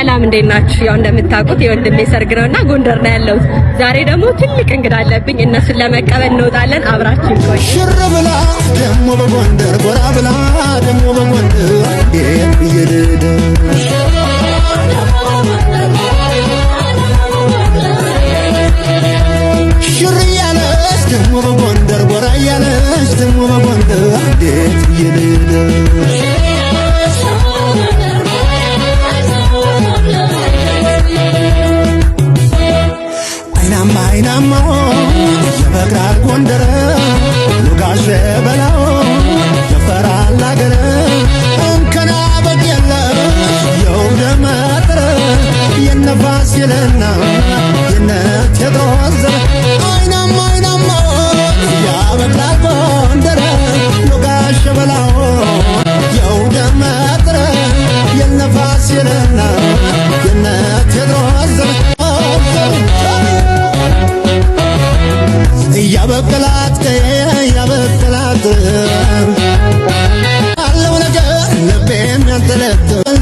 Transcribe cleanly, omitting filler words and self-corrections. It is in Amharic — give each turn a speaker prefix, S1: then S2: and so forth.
S1: ሰላም እንዴት ናችሁ? ያው እንደምታውቁት የወንድሜ ሰርግ ነውና ጎንደር ነው ያለሁት። ዛሬ ደግሞ ትልቅ እንግዳ አለብኝ። እነሱን ለመቀበል እንወጣለን። አብራችን ቆዩ።
S2: ሽር ብላ ደሞ በጎንደር ጎራ ብላ ደሞ በጎንደር ይየደደ ሽር ያለች ደሞ በጎንደር ጎራ ያለች ደሞ በጎንደር ይየደደ አይናማ የበግራር ጎንደር ሉጋሽ በላው የፈራል አገር እንከና በቀለ የውደ መጥረ የነፋስ የለና የነቴድሮስ አይናማ የበግራር ጎንደር ሉጋሽ በላው የውደ መጥረ የነፋስ የለና የነቴድሮስ ያበቀላት አለው ነገር ልቤም ያንተለጥል